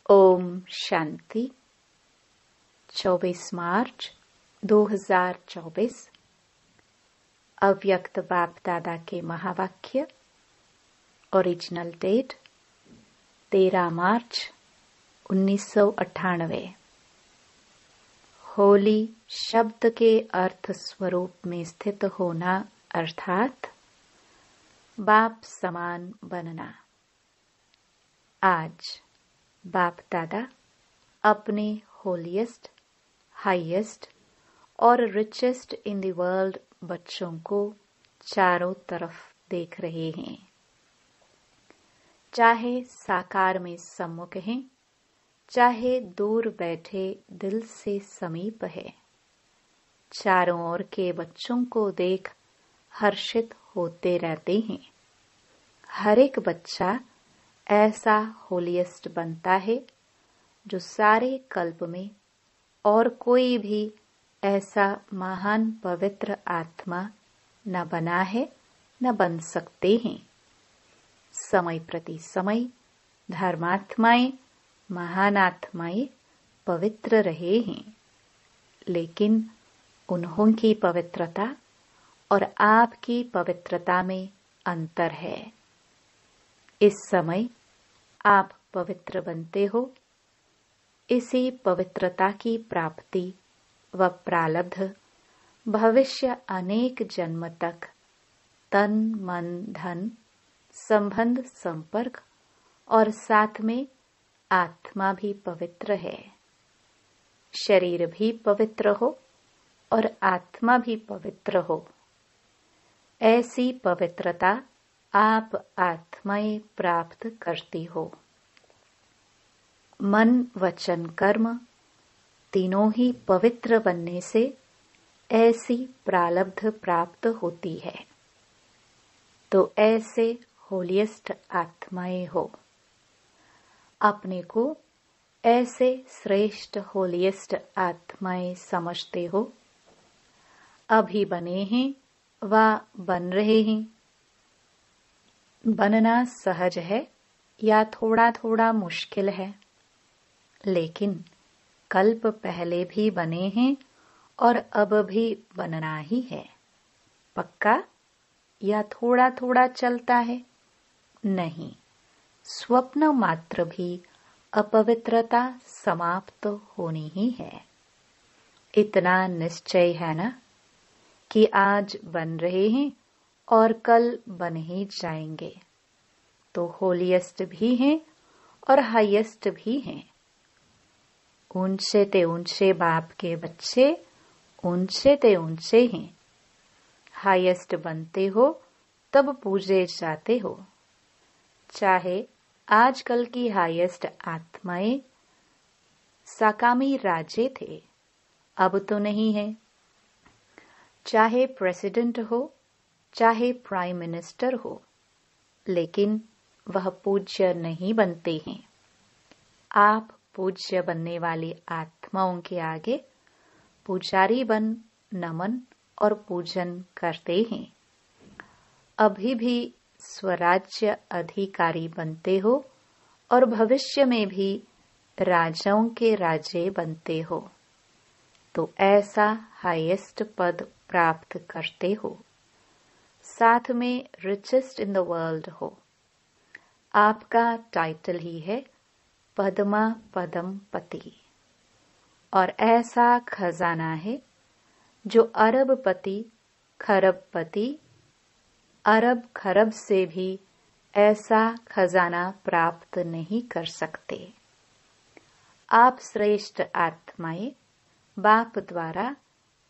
ओम शांति। 24 मार्च 2024 अव्यक्त बाप दादा के महावाक्य। ओरिजिनल डेट 13 मार्च 1998। होली शब्द के अर्थ स्वरूप में स्थित होना अर्थात बाप समान बनना। आज बाप दादा अपने होलीएस्ट, हाईएस्ट और रिचेस्ट इन द वर्ल्ड बच्चों को चारों तरफ देख रहे हैं। चाहे साकार में सम्मुख हैं, चाहे दूर बैठे दिल से समीप है, चारों ओर के बच्चों को देख हर्षित होते रहते हैं। हर एक बच्चा ऐसा होलीएस्ट बनता है जो सारे कल्प में और कोई भी ऐसा महान पवित्र आत्मा न बना है न बन सकते हैं। समय प्रति समय धर्मात्माएं, महान आत्माएं पवित्र रहे हैं, लेकिन उन्हों की पवित्रता और आपकी पवित्रता में अंतर है। इस समय आप पवित्र बनते हो। इसी पवित्रता की प्राप्ति व प्रारब्ध भविष्य अनेक जन्म तक तन मन धन संबंध संपर्क और साथ में आत्मा भी पवित्र है। शरीर भी पवित्र हो और आत्मा भी पवित्र हो। ऐसी पवित्रता आप आत्माएं प्राप्त करती हो। मन वचन कर्म तीनों ही पवित्र बनने से ऐसी प्रारब्ध प्राप्त होती है। तो ऐसे होलीएस्ट आत्माएं हो। अपने को ऐसे श्रेष्ठ होलीएस्ट आत्माएं समझते हो। अभी बने हैं व बन रहे हैं। बनना सहज है या थोड़ा थोड़ा मुश्किल है, लेकिन कल्प पहले भी बने हैं और अब भी बनना ही है। पक्का या थोड़ा थोड़ा चलता है? नहीं, स्वप्न मात्र भी अपवित्रता समाप्त होनी ही है। इतना निश्चय है ना कि आज बन रहे हैं और कल बन ही जाएंगे। तो होलीएस्ट भी हैं और हाईएस्ट भी हैं। ऊंचे ते ऊंचे बाप के बच्चे ऊंचे ते ऊंचे हैं। हाईएस्ट बनते हो तब पूजे जाते हो। चाहे आजकल की हाईएस्ट आत्माएं साकामी राजे थे, अब तो नहीं है। चाहे प्रेसिडेंट हो चाहे प्राइम मिनिस्टर हो, लेकिन वह पूज्य नहीं बनते हैं। आप पूज्य बनने वाली आत्माओं के आगे पुजारी बन नमन और पूजन करते हैं। अभी भी स्वराज्य अधिकारी बनते हो और भविष्य में भी राजाओं के राजे बनते हो। तो ऐसा हाईएस्ट पद प्राप्त करते हो। साथ में रिचेस्ट इन द वर्ल्ड हो। आपका टाइटल ही है पद्मा पदम पति, और ऐसा खजाना है जो अरबपति खरबपति अरब खरब से भी ऐसा खजाना प्राप्त नहीं कर सकते। आप श्रेष्ठ आत्माएं बाप द्वारा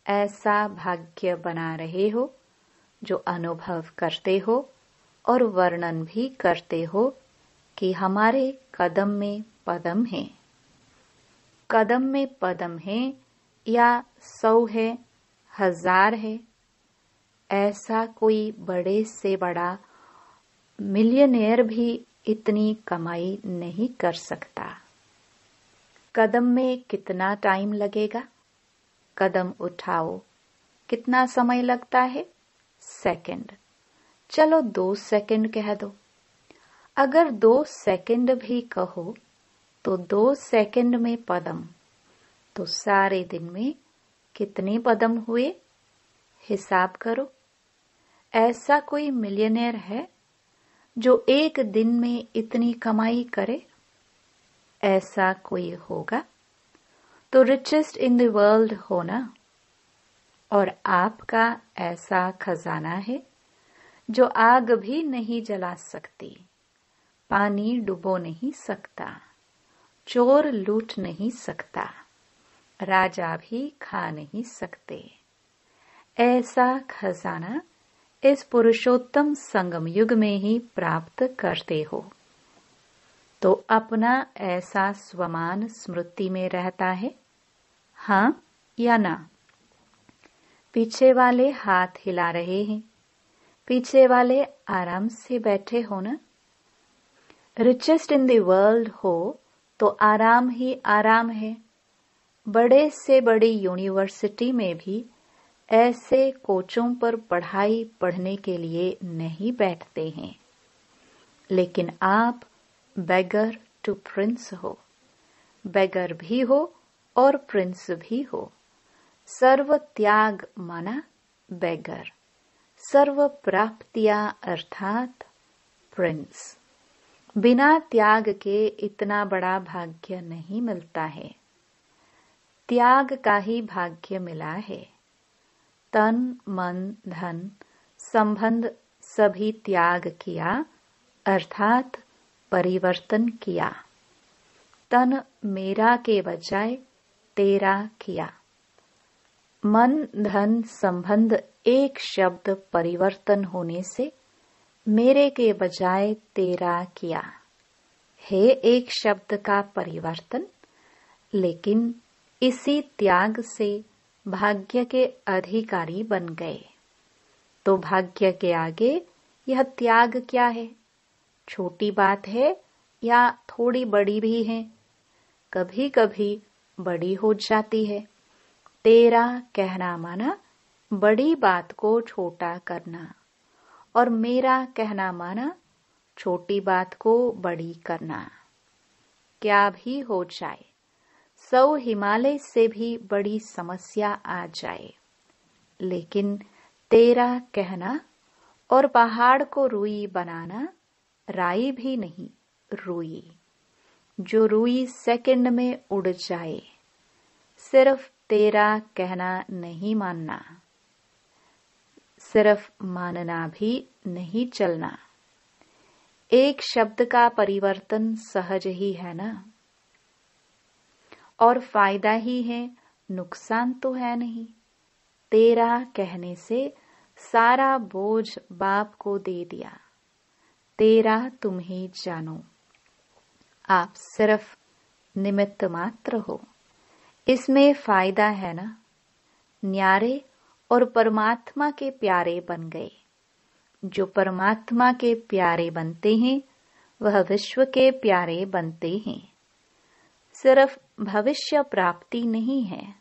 ऐसा भाग्य बना रहे हो जो अनुभव करते हो और वर्णन भी करते हो कि हमारे कदम में पदम है। कदम में पदम है या 100 है, 1000 है, ऐसा कोई बड़े से बड़ा मिलियनेयर भी इतनी कमाई नहीं कर सकता। कदम में कितना टाइम लगेगा? कदम उठाओ, कितना समय लगता है? सेकंड। चलो 2 सेकंड कह दो। अगर 2 सेकंड भी कहो तो 2 सेकंड में पदम, तो सारे दिन में कितने पदम हुए हिसाब करो। ऐसा कोई मिलियनेयर है जो एक दिन में इतनी कमाई करे? ऐसा कोई होगा तो रिचेस्ट इन द वर्ल्ड होना। और आपका ऐसा खजाना है जो आग भी नहीं जला सकती, पानी डुबो नहीं सकता, चोर लूट नहीं सकता, राजा भी खा नहीं सकते। ऐसा खजाना इस पुरुषोत्तम संगम युग में ही प्राप्त करते हो। तो अपना ऐसा स्वमान स्मृति में रहता है, हाँ या ना? पीछे वाले हाथ हिला रहे हैं, पीछे वाले आराम से बैठे हो ना। रिचेस्ट इन द वर्ल्ड हो तो आराम ही आराम है। बड़े से बड़ी यूनिवर्सिटी में भी ऐसे कोचों पर पढ़ाई पढ़ने के लिए नहीं बैठते हैं, लेकिन आप बेगर टू प्रिंस हो। बेगर भी हो और प्रिंस भी हो। सर्व त्याग माना बेगर, सर्व प्राप्तियां अर्थात प्रिंस। बिना त्याग के इतना बड़ा भाग्य नहीं मिलता है। त्याग का ही भाग्य मिला है। तन मन धन संबंध सभी त्याग किया अर्थात परिवर्तन किया। तन मेरा के बजाय तेरा किया। मन धन संबंध एक शब्द परिवर्तन होने से मेरे के बजाय तेरा किया है एक शब्द का परिवर्तन। लेकिन इसी त्याग से भाग्य के अधिकारी बन गए। तो भाग्य के आगे यह त्याग क्या है? छोटी बात है या थोड़ी बड़ी भी है? कभी कभी बड़ी हो जाती है। तेरा कहना माना बड़ी बात को छोटा करना, और मेरा कहना माना छोटी बात को बड़ी करना। क्या भी हो जाए, 100 हिमालय से भी बड़ी समस्या आ जाए, लेकिन तेरा कहना और पहाड़ को रुई बनाना, राई भी नहीं रुई, जो रुई सेकंड में उड़ जाए। सिर्फ तेरा कहना नहीं मानना, सिर्फ मानना भी नहीं चलना। एक शब्द का परिवर्तन सहज ही है ना, और फायदा ही है, नुकसान तो है नहीं। तेरा कहने से सारा बोझ बाप को दे दिया। तेरा तुम ही जानो। आप सिर्फ निमित्त मात्र हो। इसमें फायदा है ना। न्यारे और परमात्मा के प्यारे बन गए। जो परमात्मा के प्यारे बनते हैं वह विश्व के प्यारे बनते हैं। सिर्फ भविष्य प्राप्ति नहीं है,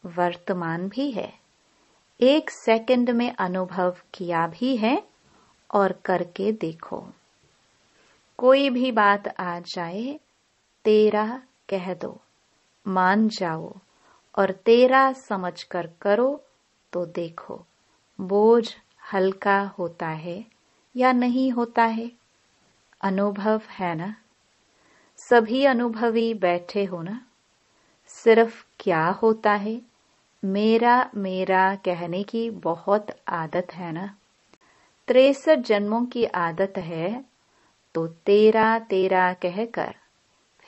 वर्तमान भी है। एक सेकंड में अनुभव किया भी है और करके देखो। कोई भी बात आ जाए, तेरा कह दो, मान जाओ और तेरा समझकर करो तो देखो बोझ हल्का होता है या नहीं होता है। अनुभव है ना। सभी अनुभवी बैठे हो ना। सिर्फ क्या होता है, मेरा मेरा कहने की बहुत आदत है ना। 63 जन्मों की आदत है, तो तेरा तेरा कहकर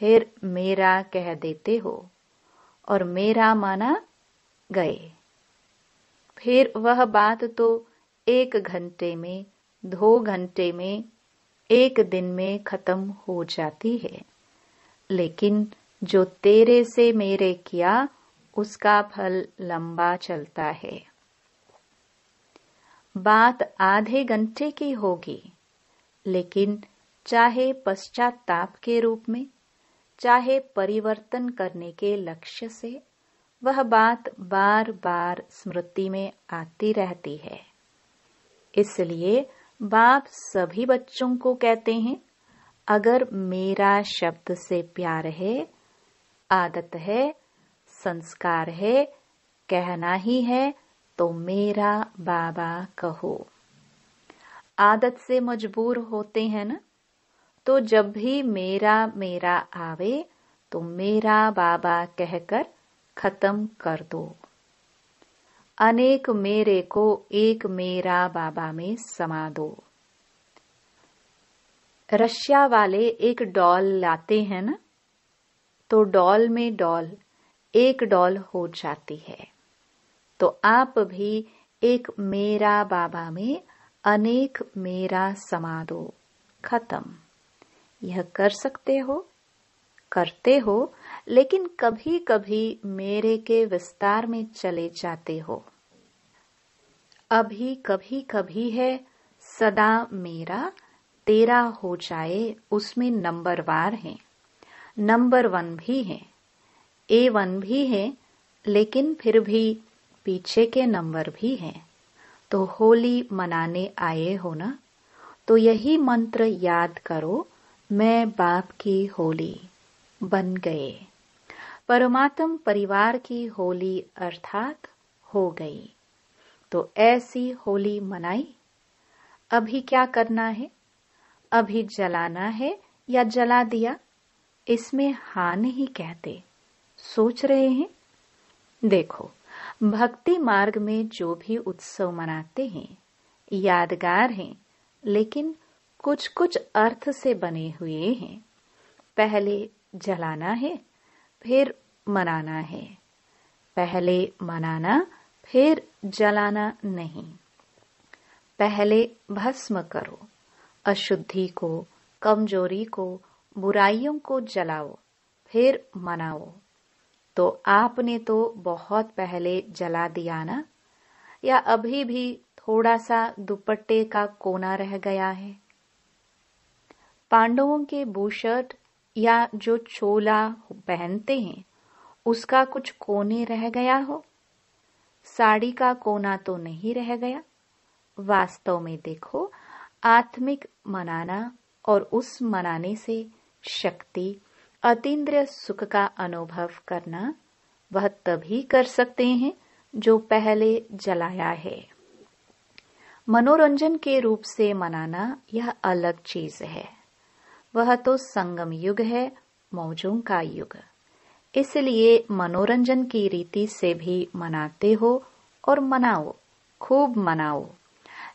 फिर मेरा कह देते हो और मेरा माना गए। फिर वह बात तो 1 घंटे में, 2 घंटे में, 1 दिन में खत्म हो जाती है। लेकिन जो तेरे से मेरे किया उसका फल लंबा चलता है। बात आधे घंटे की होगी, लेकिन चाहे पश्चाताप के रूप में, चाहे परिवर्तन करने के लक्ष्य से, वह बात बार बार स्मृति में आती रहती है। इसलिए बाप सभी बच्चों को कहते हैं, अगर मेरा शब्द से प्यार है, आदत है, संस्कार है, कहना ही है, तो मेरा बाबा कहो। आदत से मजबूर होते हैं ना, तो जब भी मेरा मेरा आवे तो मेरा बाबा कहकर खत्म कर दो। अनेक मेरे को एक मेरा बाबा में समा दो। रशिया वाले एक डॉल लाते हैं ना, तो डॉल में डॉल एक डॉल हो जाती है। तो आप भी एक मेरा बाबा में अनेक मेरा समा दो, खत्म। यह कर सकते हो, करते हो, लेकिन कभी कभी मेरे के विस्तार में चले जाते हो। अभी कभी कभी है सदा मेरा तेरा हो जाए, उसमें नंबरवार है, नंबर 1 भी है, A1 भी है, लेकिन फिर भी पीछे के नंबर भी हैं। तो होली मनाने आए हो ना, तो यही मंत्र याद करो, मैं बाप की होली बन गए। परमात्म परिवार की होली अर्थात हो गई। तो ऐसी होली मनाई। अभी क्या करना है? अभी जलाना है या जला दिया? इसमें हाँ नहीं कहते। सोच रहे हैं? देखो, भक्ति मार्ग में जो भी उत्सव मनाते हैं यादगार हैं, लेकिन कुछ कुछ अर्थ से बने हुए हैं। पहले जलाना है, फिर मनाना है। पहले मनाना, फिर जलाना नहीं। पहले भस्म करो, अशुद्धि को, कमजोरी को, बुराइयों को जलाओ, फिर मनाओ। तो आपने तो बहुत पहले जला दिया ना, या अभी भी थोड़ा सा दुपट्टे का कोना रह गया है? पांडवों के बूशर्ट या जो चोला पहनते हैं उसका कुछ कोने रह गया हो? साड़ी का कोना तो नहीं रह गया। वास्तव में देखो, आत्मिक मनाना और उस मनाने से शक्ति, अतीन्द्रिय सुख का अनुभव करना, वह तभी कर सकते हैं जो पहले जलाया है। मनोरंजन के रूप से मनाना यह अलग चीज है। वह तो संगम युग है, मौजों का युग। इसलिए मनोरंजन की रीति से भी मनाते हो और मनाओ, खूब मनाओ।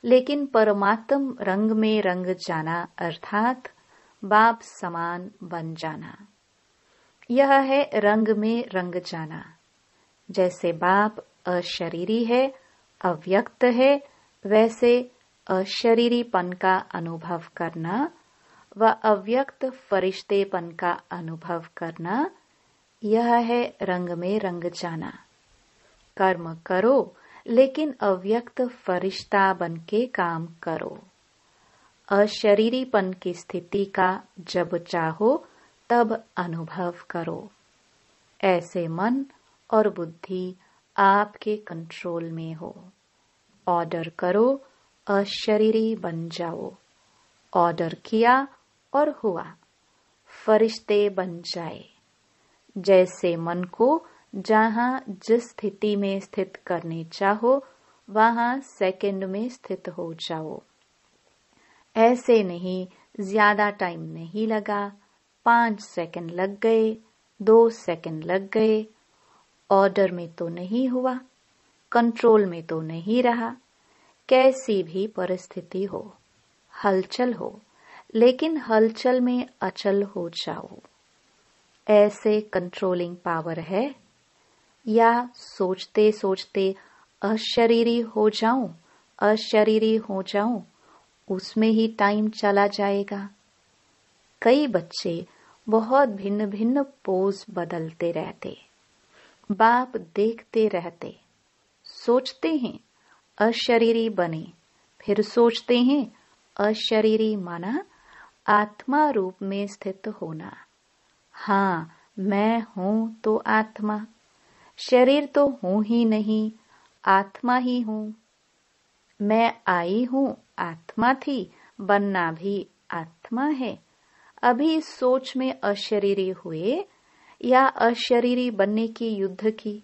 लेकिन परमात्म रंग में रंग जाना अर्थात बाप समान बन जाना, यह है रंग में रंग जाना। जैसे बाप अशरीरी है, अव्यक्त है, वैसे अशरीरीपन का अनुभव करना व अव्यक्त फरिश्तेपन का अनुभव करना, यह है रंग में रंग जाना। कर्म करो, लेकिन अव्यक्त फरिश्ता बन के काम करो। अशरीरीपन की स्थिति का जब चाहो तब अनुभव करो। ऐसे मन और बुद्धि आपके कंट्रोल में हो। ऑर्डर करो, अशरीरी बन जाओ। ऑर्डर किया और हुआ, फरिश्ते बन जाए। जैसे मन को जहां जिस स्थिति में स्थित करने चाहो वहां सेकंड में स्थित हो जाओ। ऐसे नहीं, ज्यादा टाइम नहीं लगा, 5 सेकंड लग गए, 2 सेकंड लग गए। ऑर्डर में तो नहीं हुआ, कंट्रोल में तो नहीं रहा। कैसी भी परिस्थिति हो, हलचल हो, लेकिन हलचल में अचल हो जाओ। ऐसे कंट्रोलिंग पावर है। या सोचते सोचते अशरीरी हो जाऊं, अशरीरी हो जाऊं, उसमें ही टाइम चला जाएगा। कई बच्चे बहुत भिन्न भिन्न पोज बदलते रहते, बाप देखते रहते, सोचते हैं अशरीरी बने, फिर सोचते हैं अशरीरी माना आत्मा रूप में स्थित होना। हाँ, मैं हूं तो आत्मा, शरीर तो हूं ही नहीं, आत्मा ही हूं। मैं आई हूं, आत्मा थी, बनना भी आत्मा है। अभी इस सोच में अशरीरी हुए या अशरीरी बनने की युद्ध की?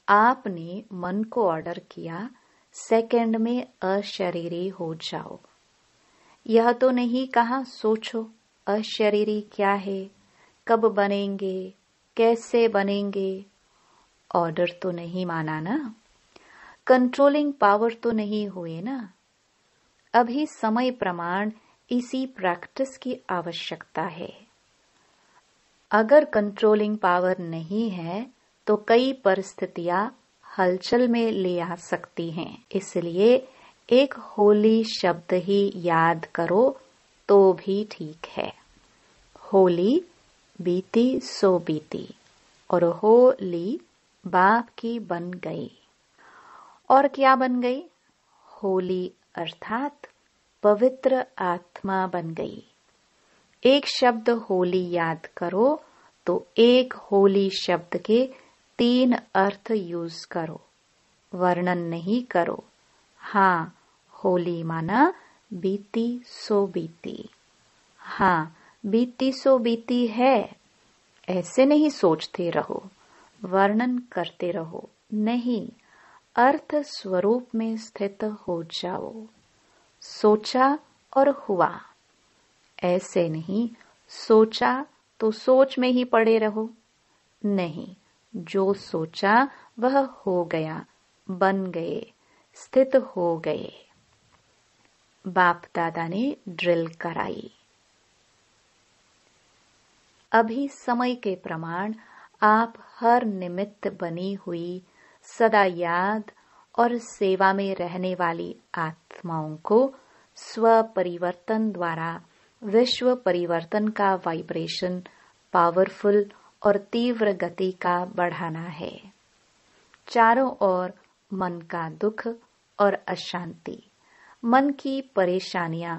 आपने मन को ऑर्डर किया, सेकंड में अशरीरी हो जाओ। यह तो नहीं कहा सोचो अशरीरी क्या है, कब बनेंगे, कैसे बनेंगे। ऑर्डर तो नहीं माना ना, कंट्रोलिंग पावर तो नहीं हुए ना। अभी समय प्रमाण इसी प्रैक्टिस की आवश्यकता है। अगर कंट्रोलिंग पावर नहीं है तो कई परिस्थितियां हलचल में ले आ सकती हैं। इसलिए एक होली शब्द ही याद करो तो भी ठीक है। होली बीती सो बीती और होली बाप की बन गई। और क्या बन गई? होली अर्थात पवित्र आत्मा बन गई। एक शब्द होली याद करो तो एक होली शब्द के 3 अर्थ यूज करो, वर्णन नहीं करो। हाँ, होली माना बीती सो बीती। हाँ, बीती सो बीती है, ऐसे नहीं सोचते रहो, वर्णन करते रहो। नहीं, अर्थ स्वरूप में स्थित हो जाओ। सोचा और हुआ, ऐसे नहीं सोचा तो सोच में ही पड़े रहो। नहीं, जो सोचा वह हो गया, बन गए, स्थित हो गए। बाप दादा ने ड्रिल कराई। अभी समय के प्रमाण आप हर निमित्त बनी हुई सदा याद और सेवा में रहने वाली आत्माओं को स्व परिवर्तन द्वारा विश्व परिवर्तन का वाइब्रेशन पावरफुल और तीव्र गति का बढ़ाना है। चारों ओर मन का दुख और अशांति, मन की परेशानियां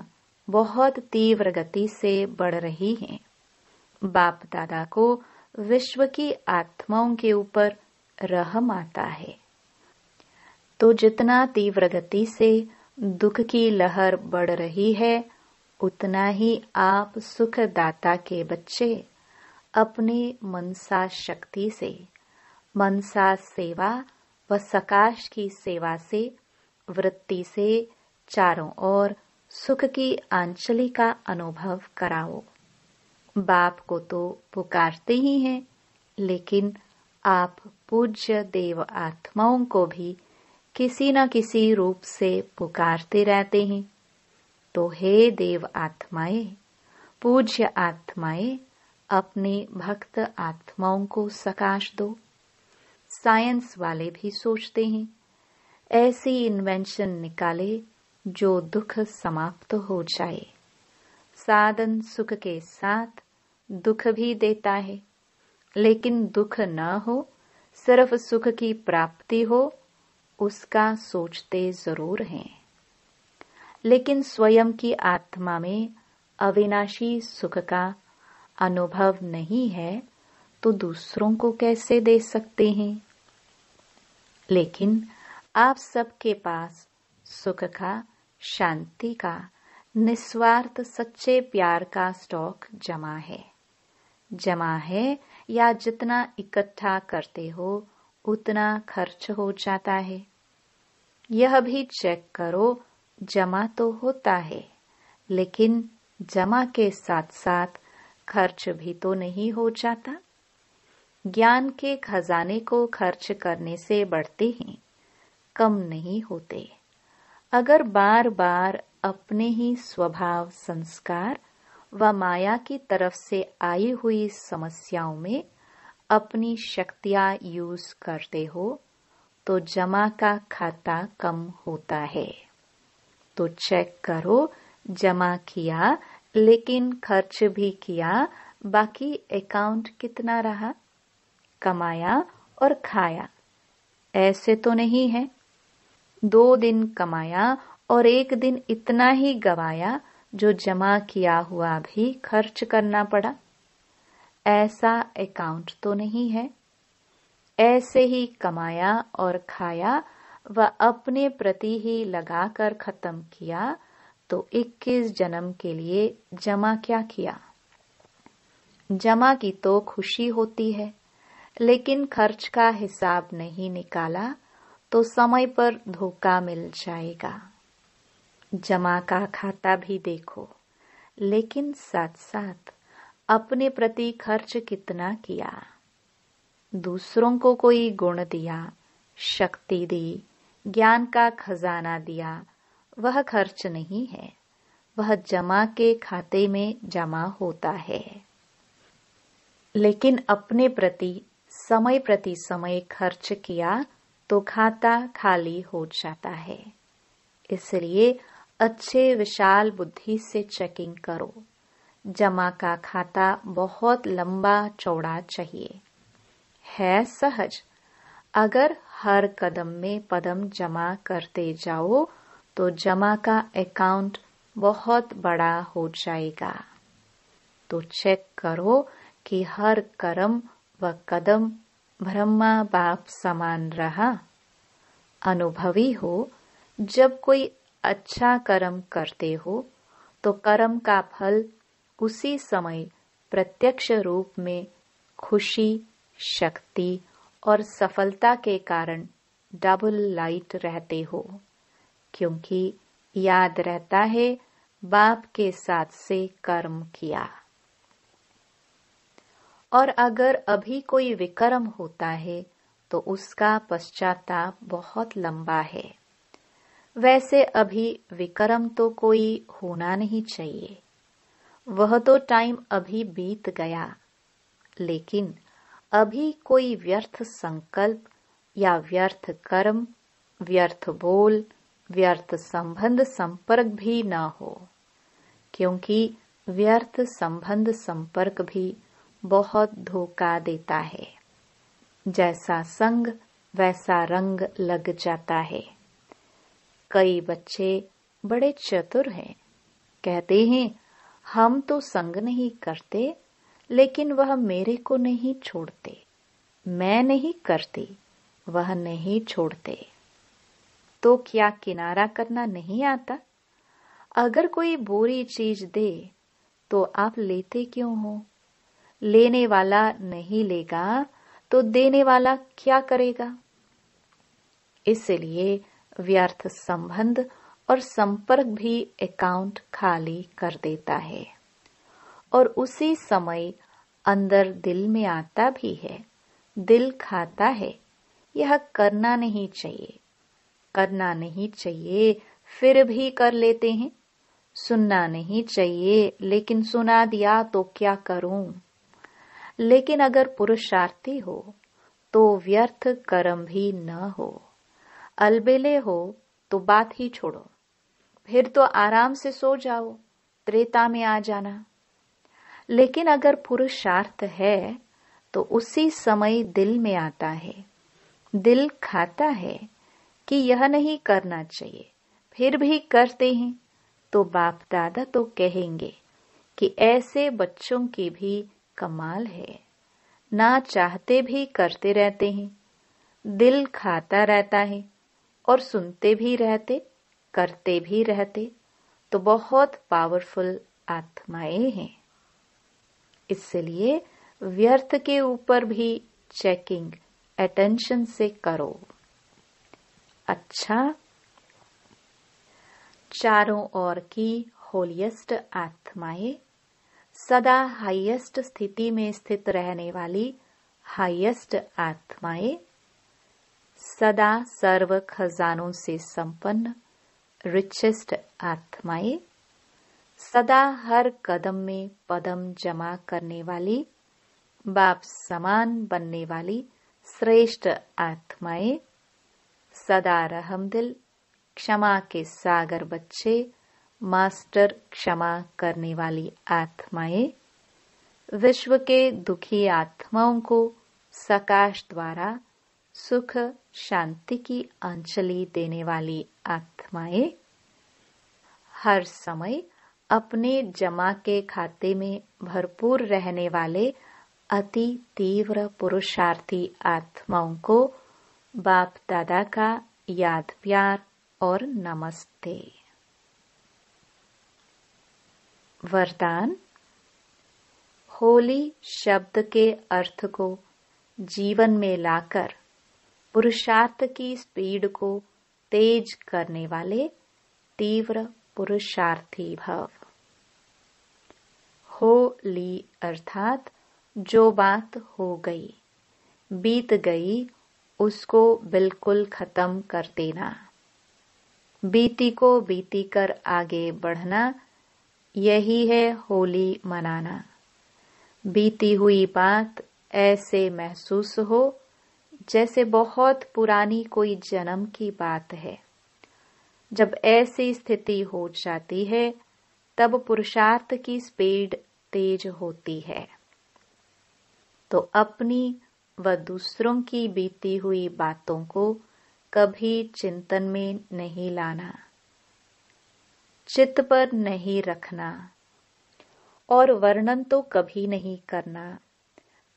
बहुत तीव्र गति से बढ़ रही हैं। बाप दादा को विश्व की आत्माओं के ऊपर रहम आता है। तो जितना तीव्र गति से दुख की लहर बढ़ रही है, उतना ही आप सुखदाता के बच्चे अपने मनसा शक्ति से, मनसा सेवा व सकाश की सेवा से, वृत्ति से चारों ओर सुख की आंचली का अनुभव कराओ। बाप को तो पुकारते ही हैं, लेकिन आप पूज्य देव आत्माओं को भी किसी न किसी रूप से पुकारते रहते हैं। तो हे देव आत्माएं, पूज्य आत्माएं, अपने भक्त आत्माओं को सकाश दो। साइंस वाले भी सोचते हैं ऐसी इन्वेंशन निकाले जो दुख समाप्त हो जाए। साधन सुख के साथ दुख भी देता है, लेकिन दुख न हो, सिर्फ सुख की प्राप्ति हो, उसका सोचते जरूर हैं। लेकिन स्वयं की आत्मा में अविनाशी सुख का अनुभव नहीं है तो दूसरों को कैसे दे सकते हैं? लेकिन आप सबके पास सुख का, शांति का, निस्वार्थ सच्चे प्यार का स्टॉक जमा है या जितना इकट्ठा करते हो उतना खर्च हो जाता है। यह भी चेक करो, जमा तो होता है, लेकिन जमा के साथ साथ खर्च भी तो नहीं हो जाता। ज्ञान के खजाने को खर्च करने से बढ़ते हैं, कम नहीं होते। अगर बार बार अपने ही स्वभाव, संस्कार व माया की तरफ से आई हुई समस्याओं में अपनी शक्तियां यूज करते हो तो जमा का खाता कम होता है। तो चेक करो, जमा किया लेकिन खर्च भी किया, बाकी अकाउंट कितना रहा? कमाया और खाया, ऐसे तो नहीं है। 2 दिन कमाया और 1 दिन इतना ही गवाया जो जमा किया हुआ भी खर्च करना पड़ा, ऐसा अकाउंट तो नहीं है। ऐसे ही कमाया और खाया व अपने प्रति ही लगाकर खत्म किया तो 21 जन्म के लिए जमा क्या किया? जमा की तो खुशी होती है, लेकिन खर्च का हिसाब नहीं निकाला तो समय पर धोखा मिल जाएगा। जमा का खाता भी देखो, लेकिन साथ साथ अपने प्रति खर्च कितना किया। दूसरों को कोई गुण दिया, शक्ति दी, ज्ञान का खजाना दिया, वह खर्च नहीं है, वह जमा के खाते में जमा होता है। लेकिन अपने प्रति समय खर्च किया तो खाता खाली हो जाता है। इसलिए अच्छे विशाल बुद्धि से चेकिंग करो। जमा का खाता बहुत लंबा चौड़ा चाहिए। है सहज। अगर हर कदम में पदम जमा करते जाओ तो जमा का अकाउंट बहुत बड़ा हो जाएगा। तो चेक करो कि हर कर्म व कदम ब्रह्मा बाप समान रहा। अनुभवी हो, जब कोई अच्छा कर्म करते हो तो कर्म का फल उसी समय प्रत्यक्ष रूप में खुशी, शक्ति और सफलता के कारण डबल लाइट रहते हो, क्योंकि याद रहता है बाप के साथ से कर्म किया। और अगर अभी कोई विकर्म होता है तो उसका पश्चाताप बहुत लंबा है। वैसे अभी विकर्म तो कोई होना नहीं चाहिए, वह तो टाइम अभी बीत गया। लेकिन अभी कोई व्यर्थ संकल्प या व्यर्थ कर्म, व्यर्थ बोल, व्यर्थ संबंध संपर्क भी न हो, क्योंकि व्यर्थ संबंध संपर्क भी बहुत धोखा देता है। जैसा संग वैसा रंग लग जाता है। कई बच्चे बड़े चतुर हैं, कहते हैं हम तो संग नहीं करते, लेकिन वह मेरे को नहीं छोड़ते। मैं नहीं करती, वह नहीं छोड़ते। तो क्या किनारा करना नहीं आता? अगर कोई बुरी चीज दे तो आप लेते क्यों हो? लेने वाला नहीं लेगा तो देने वाला क्या करेगा? इसलिए व्यर्थ संबंध और संपर्क भी अकाउंट खाली कर देता है। और उसी समय अंदर दिल में आता भी है, दिल खाता है, यह करना नहीं चाहिए, करना नहीं चाहिए, फिर भी कर लेते हैं। सुनना नहीं चाहिए, लेकिन सुना दिया तो क्या करूं? लेकिन अगर पुरुषार्थी हो तो व्यर्थ कर्म भी न हो। अलबेले हो तो बात ही छोड़ो, फिर तो आराम से सो जाओ, त्रेता में आ जाना। लेकिन अगर पुरुषार्थ है तो उसी समय दिल में आता है, दिल खाता है कि यह नहीं करना चाहिए, फिर भी करते हैं, तो बाप दादा तो कहेंगे कि ऐसे बच्चों की भी कमाल है, ना चाहते भी करते रहते हैं। दिल खाता रहता है और सुनते भी रहते, करते भी रहते, तो बहुत पावरफुल आत्माएं हैं। इसलिए व्यर्थ के ऊपर भी चेकिंग अटेंशन से करो। अच्छा, चारों ओर की होलिएस्ट आत्माएं, सदा हाईएस्ट स्थिति में स्थित रहने वाली हाईएस्ट आत्माएं, सदा सर्व खजानों से संपन्न रिचेस्ट आत्माएं, सदा हर कदम में पदम जमा करने वाली, बाप समान बनने वाली श्रेष्ठ आत्माएं, सदा रहमदिल, क्षमा के सागर बच्चे, मास्टर क्षमा करने वाली आत्माएं, विश्व के दुखी आत्माओं को सकाश द्वारा सुख शांति की अंजलि देने वाली आत्माएं, हर समय अपने जमा के खाते में भरपूर रहने वाले अति तीव्र पुरुषार्थी आत्माओं को बाप दादा का याद प्यार और नमस्ते। वरदान। होली शब्द के अर्थ को जीवन में लाकर पुरुषार्थ की स्पीड को तेज करने वाले तीव्र पुरुषार्थी भव। होली अर्थात जो बात हो गई, बीत गई, उसको बिल्कुल खत्म कर देना। बीती को बीती कर आगे बढ़ना, यही है होली मनाना। बीती हुई बात ऐसे महसूस हो जैसे बहुत पुरानी कोई जन्म की बात है। जब ऐसी स्थिति हो जाती है तब पुरुषार्थ की स्पीड तेज होती है। तो अपनी व दूसरों की बीती हुई बातों को कभी चिंतन में नहीं लाना, चित्त पर नहीं रखना और वर्णन तो कभी नहीं करना,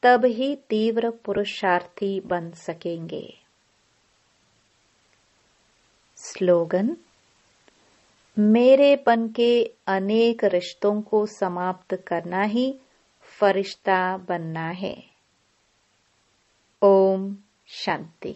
तब ही तीव्र पुरुषार्थी बन सकेंगे। स्लोगन। मेरेपन के अनेक रिश्तों को समाप्त करना ही फरिश्ता बनना है। ओम शांति।